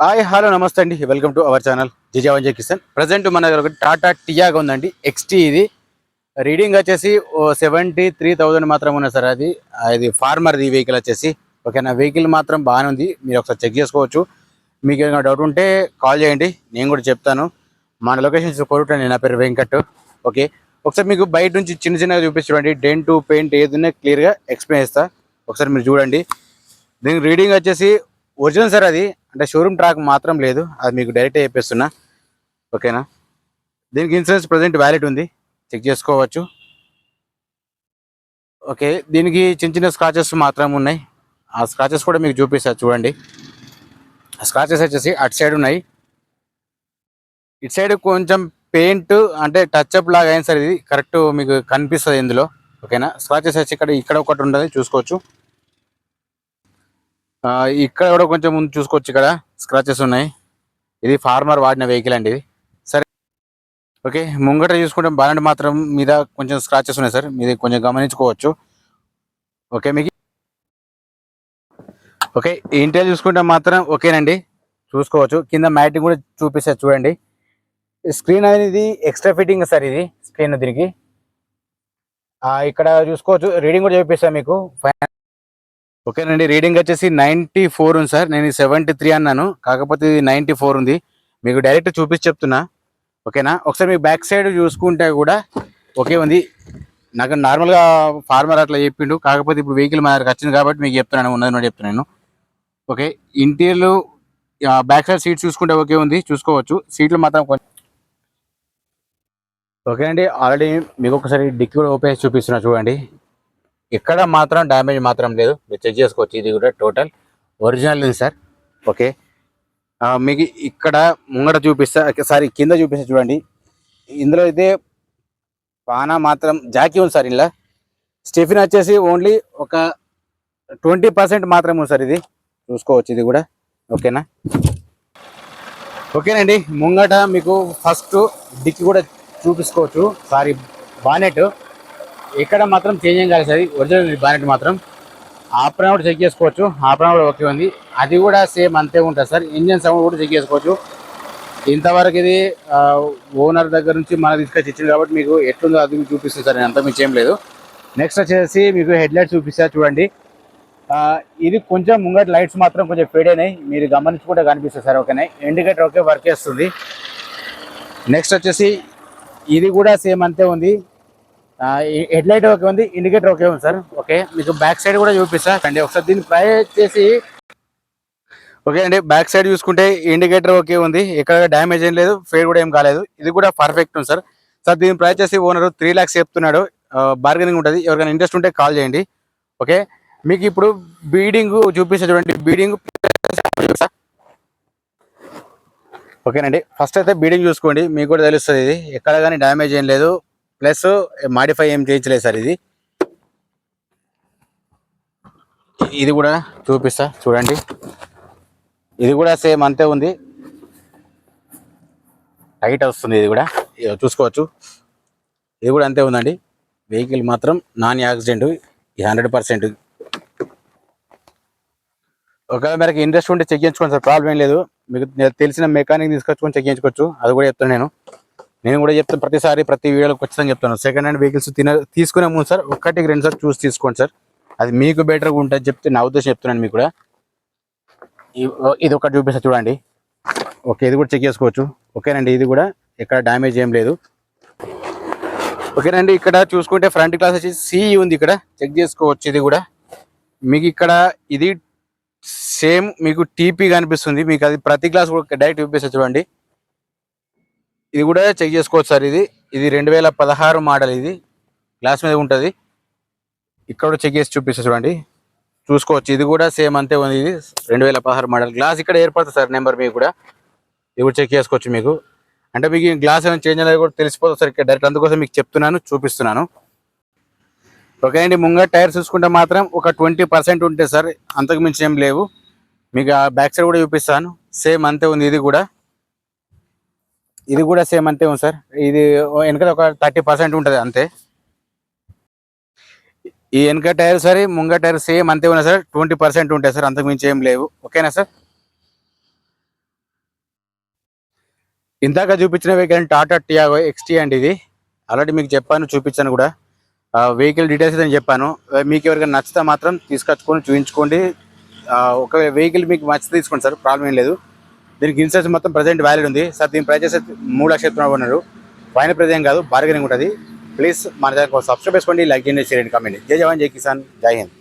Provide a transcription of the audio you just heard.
Hi hello నమస్తే అండి, welcome to our channel జిజావంజయ్ కిషన్. ప్రజెంట్ మన దగ్గర ఒక టాటా టియాగో ఉందండి, ఎక్స్టీ. ఇది రీడింగ్ వచ్చేసి 73,000 మాత్రం ఉన్నది సార్. అది ఫార్మర్ది వెహికల్ వచ్చేసి. ఓకేనా, వెహికల్ మాత్రం బాగానే ఉంది, మీరు ఒకసారి చెక్ చేసుకోవచ్చు. మీకు ఏమైనా డౌట్ ఉంటే కాల్ చేయండి, నేను కూడా చెప్తాను. మన లొకేషన్స్ కొడుతాను, నా పేరు వెంకట్. ఓకే, ఒకసారి మీకు బయట నుంచి చిన్న చిన్నగా చూపించండి, డెంట్ పెయింట్ ఏదైనా క్లియర్గా ఎక్స్ప్లెయిన్ చేస్తా. ఒకసారి మీరు చూడండి. దీనికి రీడింగ్ వచ్చేసి ఒరిజినల్ సార్, అది అంటే షోరూమ్ ట్రాక్ మాత్రం లేదు, అది మీకు డైరెక్ట్ చెప్పేస్తున్నా. ఓకేనా, దీనికి ఇన్సూరెన్స్ ప్రజెంట్ వ్యాలిడ్ ఉంది, చెక్ చేసుకోవచ్చు. ఓకే, దీనికి చిన్న చిన్న స్క్రాచెస్ మాత్రం ఉన్నాయి, ఆ స్క్రాచెస్ కూడా మీకు చూపిస్తా చూడండి. స్క్రాచెస్ వచ్చేసి అటు సైడ్ ఉన్నాయి, ఇటు సైడ్ కొంచెం పెయింట్ అంటే టచ్అప్ లాగా అయింది సార్, ఇది కరెక్ట్ మీకు కనిపిస్తుంది ఇందులో. ఓకేనా, స్క్రాచెస్ వచ్చి ఇక్కడ ఒకటి ఉండదు, చూసుకోవచ్చు. ఇక్కడ కూడా కొంచెం ముందు చూసుకోవచ్చు, ఇక్కడ స్క్రాచెస్ ఉన్నాయి. ఇది ఫార్మర్ వాడిన వెహికల్ అండి ఇది. సరే, ఓకే, ముంగట చూసుకుంటే బాలెంట్ మాత్రం మీద కొంచెం స్క్రాచెస్ ఉన్నాయి సార్, మీది కొంచెం గమనించుకోవచ్చు. ఓకే, మీకు ఓకే ఇంటీరియర్ చూసుకుంటే మాత్రం ఓకేనండి, చూసుకోవచ్చు. కింద మ్యాటింగ్ కూడా చూపిస్తా చూడండి. స్క్రీన్ అనేది ఎక్స్ట్రా ఫిట్టింగ్ సార్, ఇది స్క్రీన్ దీనికి. ఇక్కడ చూసుకోవచ్చు, రీడింగ్ కూడా చూపిస్తాను మీకు. ఓకేనండి, రీడింగ్ వచ్చేసి 94 ఉంది సార్, నేను 73 అన్నాను, కాకపోతే ఇది 94 ఉంది. మీకు డైరెక్ట్ చూపించి చెప్తున్నా. ఓకేనా, ఒకసారి మీకు బ్యాక్ సైడ్ చూసుకుంటే కూడా ఓకే ఉంది. నాకు నార్మల్గా ఫార్మర్ అట్లా చెప్పిండు, కాకపోతే ఇప్పుడు వెహికల్ మన దగ్గరకు వచ్చింది కాబట్టి మీకు చెప్తున్నాను, ఉన్నది చెప్తున్నాను. Okay, interior back side seats చూసుకుంటే ఓకే ఉంది, చూసుకోవచ్చు. సీట్లు మాత్రం కొంచెం ఓకే అండి. ఆల్రెడీ మీకు ఒకసారి డిక్కీ కూడా ఓపెన్ చేసి చూపిస్తున్నా చూడండి. ఎక్కడ మాత్రం డ్యామేజ్ మాత్రం లేదు, మీరు చెక్ చేసుకోవచ్చు. ఇది కూడా టోటల్ ఒరిజినల్ ఉంది సార్. ఓకే, మీకు ఇక్కడ ముంగట చూపిస్తా, సారీ కింద చూపిస్తా చూడండి. ఇందులో అయితే పానా మాత్రం జాకీ ఉంది సార్. ఇలా స్టెఫిన్ వచ్చేసి ఓన్లీ ఒక 20% మాత్రమే ఉంది సార్, ఇది చూసుకోవచ్చు. ఇది కూడా ఓకేనా. ఓకేనండి, ముంగట మీకు ఫస్ట్ డిక్కీ కూడా చూపించుకోవచ్చు. సారీ, బానెట్ ఇక్కడ మాత్రం చేంజ్ ఏం కాదు సార్, ఒరిజినల్ బానెట్ మాత్రం. ఆప్రాన్ కూడా చెక్ చేసుకోవచ్చు, ఆప్రాన్ కూడా ఓకే ఉంది, అది కూడా సేమ్ అంతే ఉంటుంది సార్. ఇంజన్ సౌండ్ కూడా చెక్ చేసుకోవచ్చు. ఇంతవరకు ఇది ఓనర్ దగ్గర నుంచి మనకు తీసుకొచ్చి ఇచ్చింది కాబట్టి మీకు ఎట్లుందో అది చూపిస్తుంది సార్, నేను అంతా మీకు ఏం లేదు. నెక్స్ట్ వచ్చేసి మీకు హెడ్ లైట్స్ చూపిస్తా చూడండి. ఇది కొంచెం ముంగట లైట్స్ మాత్రం కొంచెం ఫేడ్ అయినాయి, మీరు గమనించుకుంటే కనిపిస్తుంది సార్. ఓకేనా, ఇండికేటర్ ఓకే వర్క్ చేస్తుంది. నెక్స్ట్ వచ్చేసి ఇది కూడా సేమ్ అంతే ఉంది, హెడ్ లైట్ ఓకే ఉంది, ఇండికేటర్ ఓకే ఉంది సార్. ఓకే, మీకు బ్యాక్ సైడ్ కూడా చూపిస్తా అండి. ఒకసారి దీని ప్రైస్ వచ్చేసి ఓకే అండి, బ్యాక్ సైడ్ చూసుకుంటే ఇండికేటర్ ఓకే ఉంది, ఎక్కడ డ్యామేజ్ ఏం లేదు, ఫేడ్ కూడా ఏం కాలేదు, ఇది కూడా పర్ఫెక్ట్ ఉంది సార్. సార్ దీని ప్రైస్ వచ్చేసి ఓనర్ 3 lakhs చెప్తున్నాడు, బార్గెనింగ్ ఉంటుంది. ఎవరికైనా ఇంట్రెస్ట్ ఉంటే కాల్ చేయండి. ఓకే, మీకు ఇప్పుడు బీడింగ్ చూపిస్తా చూడండి. బీడింగ్ ఓకేనండి, ఫస్ట్ అయితే బీడింగ్ చూసుకోండి, మీకు కూడా తెలుస్తుంది. ఇది ఎక్కడ కానీ డ్యామేజ్ ఏం లేదు, ప్లస్ మాడిఫై ఏం చేయించలేదు సార్. ఇది కూడా చూపిస్తా చూడండి. ఇది కూడా సేమ్ అంతే ఉంది, టైట్ వస్తుంది. ఇది కూడా చూసుకోవచ్చు, ఇది కూడా అంతే ఉందండి. వెహికల్ మాత్రం నాన్ యాక్సిడెంట్ 100%. ఒకవేళ మనకి ఇంట్రెస్ట్ ఉంటే చెక్ చేయించుకోండి సార్, ప్రాబ్లం ఏం లేదు. మీకు తెలిసిన మెకానిక్ తీసుకొచ్చుకొని చెక్ చేయించుకోవచ్చు, అది కూడా చెప్తాను నేను కూడా చెప్తాను ప్రతిసారి, ప్రతి వీడియోలో ఖచ్చితంగా చెప్తాను. సెకండ్ హ్యాండ్ వెహికల్స్ తీసుకునే ముందు సార్ 1-2 సార్ చూసి తీసుకోండి సార్, అది మీకు బెటర్గా ఉంటుంది చెప్తే నా ఉద్దేశం చెప్తున్నాను మీకు కూడా. ఇది ఒకటి చూపిస్తా చూడండి. ఓకే, ఇది కూడా చెక్ చేసుకోవచ్చు. ఓకేనండి, ఇది కూడా ఎక్కడ డ్యామేజ్ ఏం లేదు. ఓకేనండి, ఇక్కడ చూసుకుంటే ఫ్రంట్ గ్లాస్ వచ్చి సిఈ ఉంది, ఇక్కడ చెక్ చేసుకోవచ్చు. ఇది కూడా మీకు ఇక్కడ ఇది సేమ్ మీకు టీపీ కనిపిస్తుంది, మీకు అది ప్రతి గ్లాస్ కూడా డైరెక్ట్ చూపిస్తా చూడండి. ఇది కూడా చెక్ చేసుకోవచ్చు సార్. ఇది 2016 మోడల్, ఇది గ్లాస్ మీద ఉంటుంది. ఇక్కడ చెక్ చేసి చూపిస్తా చూడండి, చూసుకోవచ్చు. ఇది కూడా సేమ్ అంతే ఉంది, ఇది 2016 మోడల్. గ్లాస్ ఇక్కడ ఏర్పడుతుంది సార్, నెంబర్ మీకు కూడా ఇది కూడా చెక్ చేసుకోవచ్చు. మీకు అంటే మీకు గ్లాస్ ఏమైనా చేంజ్ అనేది కూడా తెలిసిపోతుంది సార్ ఇక్కడ డైరెక్ట్, అందుకోసం మీకు చెప్తున్నాను, చూపిస్తున్నాను. ఓకే అండి, ముంగ టైర్స్ చూసుకుంటే మాత్రం ఒక 20% ఉంటాయి సార్, అంతకు మించి ఏం లేవు. మీకు ఆ బ్యాక్ సైడ్ కూడా చూపిస్తాను, సేమ్ అంతే ఉంది. ఇది కూడా సేమ్ అంతే ఉంది సార్. ఇది వెనక ఒక 30% ఉంటుంది అంతే. ఈ వెనక టైర్ సరే, ముంగ టైర్ సేమ్ అంతే ఉన్నాయి సార్, 20% ఉంటాయి సార్, అంతకు మించి ఏం లేవు. ఓకేనా సార్. ఇందాక చూపించిన వెహికల్ టాటా టియాగో ఎక్స్టీ అండి ఇది. ఆల్రెడీ మీకు చెప్పాను, చూపించాను కూడా. వెహికల్ డీటెయిల్స్ అని చెప్పాను. మీకు ఎవరికైనా నచ్చితే మాత్రం తీసుకొచ్చుకొని చూపించుకోండి. ఒక వెహికల్ మీకు నచ్చితే తీసుకోండి సార్, ప్రాబ్లం ఏం లేదు. దీనికి ఇన్సూరెన్స్ మొత్తం ప్రజెంట్ వ్యాలిడ్ ఉంది సార్. దీని ప్రైజెస్ 3,00,000 ఉన్నారు. ఫైనల్ ప్రైజ్ ఏం కాదు, బార్గెనింగ్ ఉంటుంది. ప్లీజ్ మన ఛానల్ సబ్స్క్రైబ్ చేసుకోండి, లైక్ చేయండి, షేర్ చేయండి, కామెంట్. జై జవాన్, జై కిసాన్, జై హింద్.